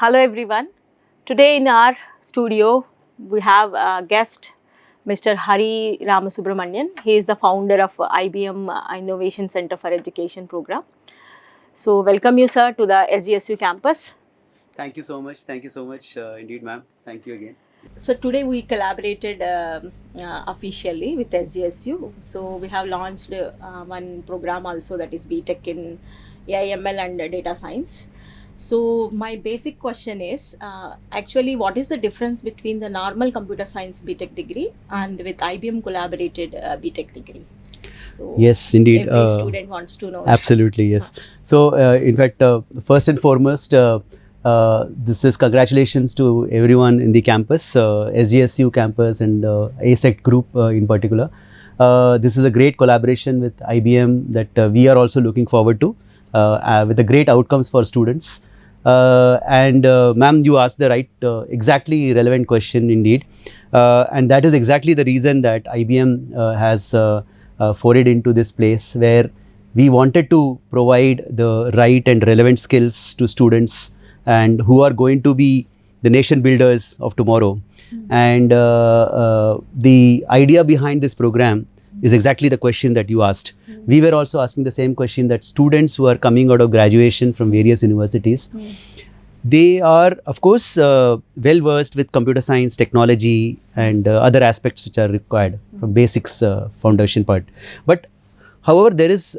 Hello everyone. Today in our studio we have a guest, Mr. Hari Ramasubramanian. He is the founder of IBM Innovation Center for Education program. So welcome you sir to the SGSU campus. Thank you so much. Thank you so much indeed, ma'am. Thank you again. So today we collaborated officially with SGSU. So we have launched one program also, that is BTech in AI/ML and data science. So my basic question is actually what is the difference between the normal computer science BTech degree and with IBM collaborated BTech degree? So Yes, indeed. every student wants to know. Absolutely, yes. So, in fact, first and foremost, this is congratulations to everyone in the campus, SGSU campus and ASEC group in particular. This is a great collaboration with IBM that we are also looking forward to with the great outcomes for students. Ma'am, you asked the right, exactly relevant question indeed. And that is exactly the reason that IBM has forayed into this place where we wanted to provide the right and relevant skills to students and who are going to be the nation builders of tomorrow. And the idea behind this program is exactly the question that you asked. We were also asking the same question, that students who are coming out of graduation from various universities, they are of course well versed with computer science, technology and other aspects which are required from basics foundation part. But however, there is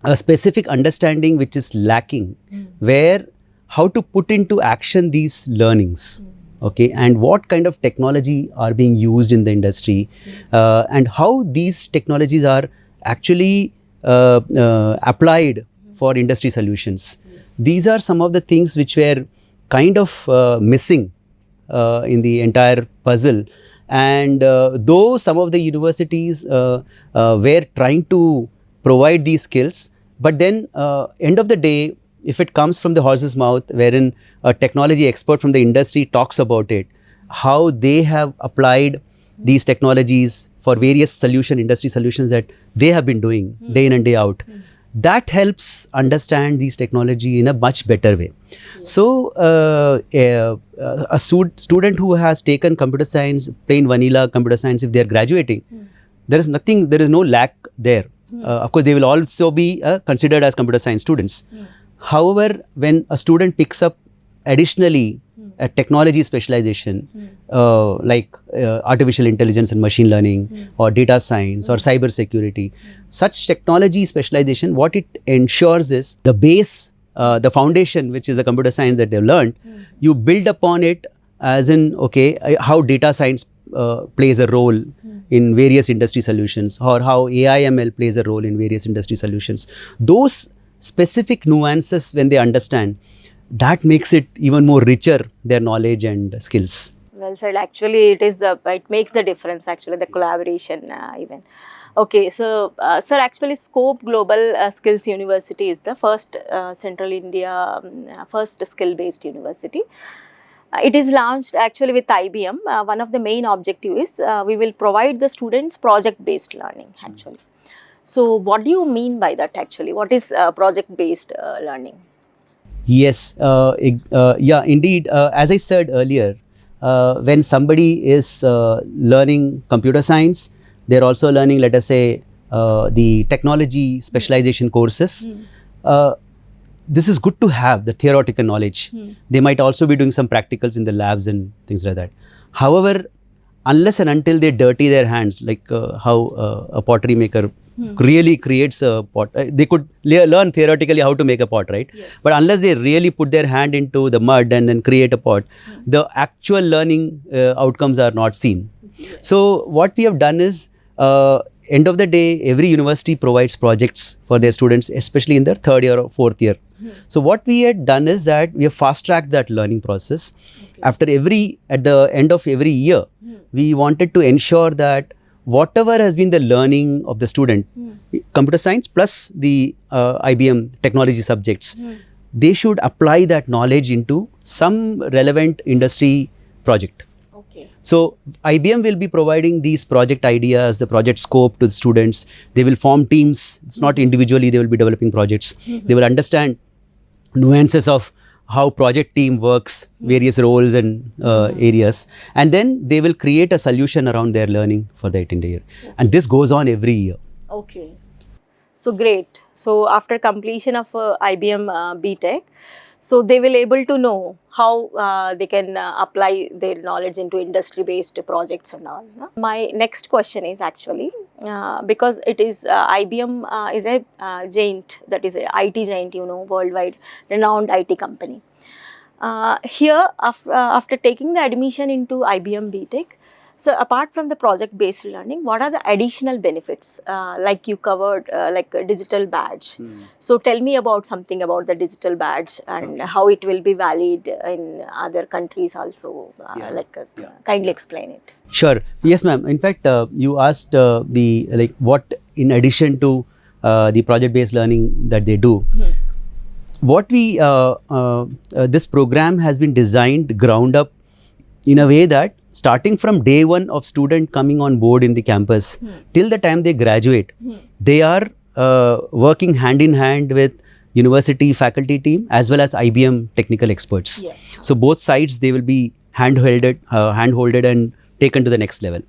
a specific understanding which is lacking, where how to put into action these learnings, okay, and what kind of technology are being used in the industry, and how these technologies are actually applied for industry solutions. These are some of the things which were kind of missing in the entire puzzle. And though some of the universities were trying to provide these skills, but then end of the day, if it comes from the horse's mouth, wherein a technology expert from the industry talks about it, how they have applied these technologies for various industry solutions that they have been doing day in and day out, that helps understand these technology in a much better way. So a student who has taken computer science, plain vanilla computer science, if they are graduating, there is no lack there. Of course, they will also be considered as computer science students. However, when a student picks up additionally a technology specialization like artificial intelligence and machine learning or data science or cyber security, such technology specialization, what it ensures is the base, the foundation, which is the computer science that they've learned, you build upon it, as in, okay, how data science plays a role in various industry solutions, or how AI/ML plays a role in various industry solutions. Those specific nuances, when they understand, that makes it even more richer, their knowledge and skills. Well said. Actually, it makes the difference. Actually, the collaboration even. Okay, so sir, actually, Scope Global Skills University is the first Central India first skill-based university. It is launched actually with IBM. One of the main objective is we will provide the students project-based learning actually. So what do you mean by that actually? What is project-based learning? Yes, yeah, indeed. As I said earlier, when somebody is learning computer science, they're also learning, let us say, the technology specialization courses. This is good to have the theoretical knowledge. They might also be doing some practicals in the labs and things like that. However, unless and until they dirty their hands, like how a pottery maker really creates a pot, they could learn theoretically how to make a pot, right? Yes. But unless they really put their hand into the mud and then create a pot, the actual learning outcomes are not seen. So what we have done is, end of the day, every university provides projects for their students, especially in their third year or fourth year. So what we had done is that we have fast-tracked that learning process. At the end of every year, we wanted to ensure that whatever has been the learning of the student, computer science plus the IBM technology subjects, they should apply that knowledge into some relevant industry project. Okay. So IBM will be providing these project ideas, the project scope to the students. They will form teams. It's not individually they will be developing projects. They will understand nuances of how project team works, various roles and areas, and then they will create a solution around their learning for that entire year. And this goes on every year. Okay. So great. So after completion of IBM BTech, so they will able to know how they can apply their knowledge into industry-based projects and all. No? My next question is actually because it is IBM is a giant, that is a IT giant, you know, worldwide renowned IT company. Here, after taking the admission into IBM BTech, so apart from the project-based learning, what are the additional benefits? Like you covered, like a digital badge. So tell me about something about the digital badge and how it will be valid in other countries also. Kindly explain it. Sure. Yes, ma'am. In fact, you asked the like what in addition to the project-based learning that they do. What we this program has been designed ground up in a way that starting from day one of student coming on board in the campus till the time they graduate, they are working hand in hand with university faculty team as well as IBM technical experts. Yeah. So both sides, they will be handholded and taken to the next level.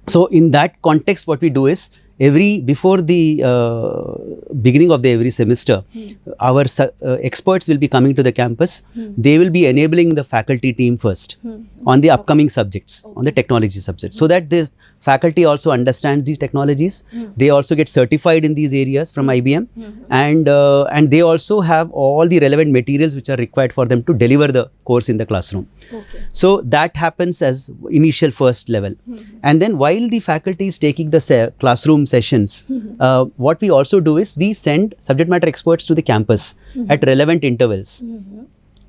So in that context, what we do is before the beginning of the every semester, our experts will be coming to the campus. They will be enabling the faculty team first on the upcoming subjects, on the technology subjects, so that this faculty also understands these technologies. They also get certified in these areas from IBM, and they also have all the relevant materials which are required for them to deliver the course in the classroom. Okay. So that happens as initial first level. And then while the faculty is taking the classroom sessions, what we also do is we send subject matter experts to the campus at relevant intervals.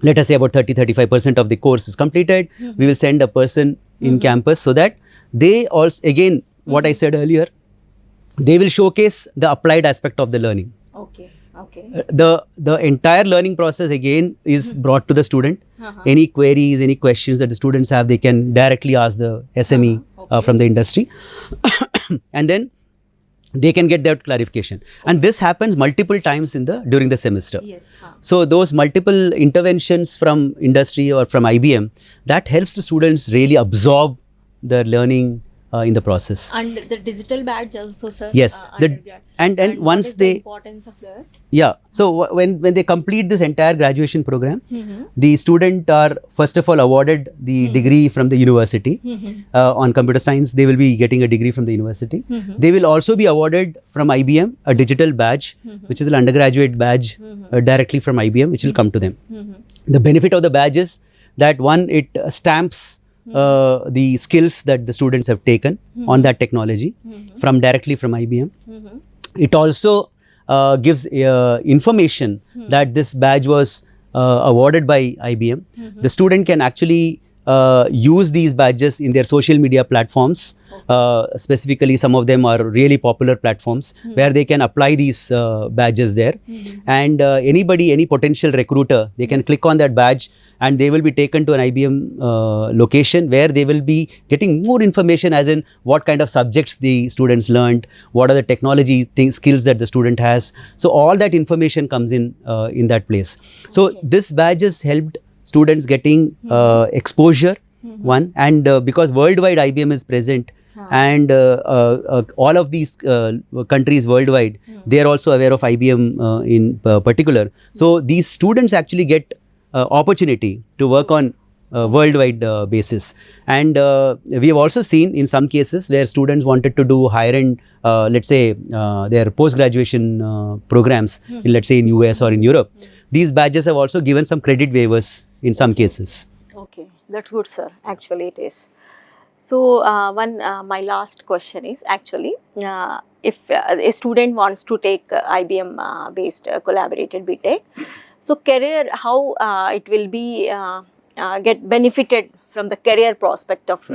Let us say about 30-35% of the course is completed. We will send a person in campus so that they also, again, what I said earlier, they will showcase the applied aspect of the learning. Okay. Okay. The entire learning process again is brought to the student. Any queries, any questions that the students have, they can directly ask the SME from the industry. And then they can get that clarification. And this happens multiple times during the semester. Yes. So those multiple interventions from industry or from IBM, that helps the students really absorb the learning in the process. And the digital badge also, sir? Yes. And once what is they... the importance of that? Yeah. So when they complete this entire graduation program, the student are first of all awarded the degree from the university. On computer science, they will be getting a degree from the university. They will also be awarded from IBM a digital badge, which is an undergraduate badge directly from IBM, which will come to them. The benefit of the badge is that one, it stamps the skills that the students have taken on that technology directly from IBM. It also gives information that this badge was awarded by IBM. The student can actually use these badges in their social media platforms. Specifically, some of them are really popular platforms where they can apply these badges there. And any potential recruiter, they can click on that badge and they will be taken to an IBM location where they will be getting more information, as in what kind of subjects the students learned, what are the technology skills that the student has. So all that information comes in that place. So this badge has helped students getting exposure, one, and because worldwide IBM is present, and all of these countries worldwide, they are also aware of IBM in particular. So these students actually get opportunity to work on worldwide basis. And we have also seen in some cases where students wanted to do higher end, let's say their post-graduation programs, in, let's say in US or in Europe. These badges have also given some credit waivers in some cases. Okay, that's good, sir. Actually, it is. So, my last question is actually, if a student wants to take IBM based collaborated BTech, so career, how it will be get benefited from the career prospect of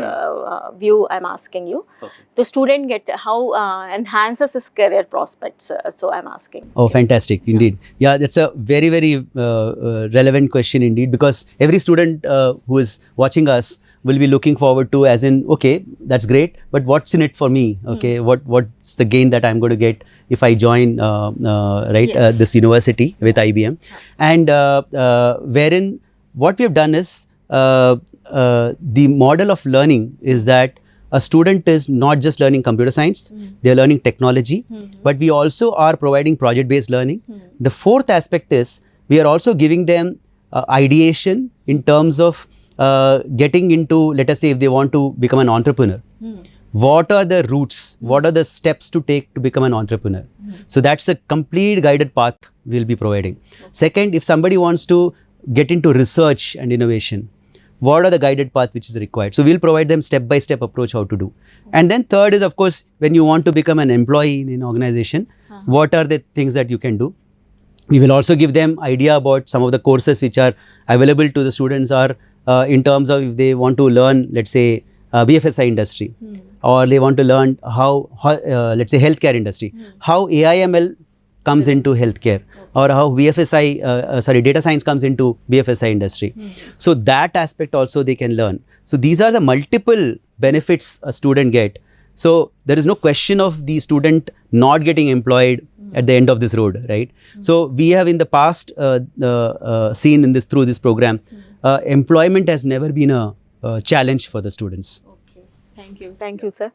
view, I'm asking you. Okay. The student get how enhances his career prospects, so I'm asking. Oh, fantastic, indeed. Yeah, that's a very relevant question indeed, because every student who is watching us will be looking forward to, as in, okay, that's great, but what's in it for me? Okay, what's the gain that I'm going to get if I join Yes. this university with IBM? And wherein what we have done is the model of learning is that a student is not just learning computer science, they're learning technology, but we also are providing project-based learning. The fourth aspect is we are also giving them ideation in terms of getting into, let us say, if they want to become an entrepreneur. What are the routes? What are the steps to take to become an entrepreneur? So that's a complete guided path we'll be providing. Second, if somebody wants to get into research and innovation, what are the guided path which is required? So we'll provide them step-by-step approach how to do. And then third is, of course, when you want to become an employee in an organization, what are the things that you can do? We will also give them idea about some of the courses which are available to the students, or in terms of if they want to learn, let's say, BFSI industry, or they want to learn how let's say, healthcare industry, how AI/ML comes into healthcare, or how data science comes into BFSI industry. So that aspect also they can learn. So these are the multiple benefits a student get. So there is no question of the student not getting employed at the end of this road, right? So we have in the past seen in this, through this program, employment has never been a challenge for the students. Okay. Thank you, sir.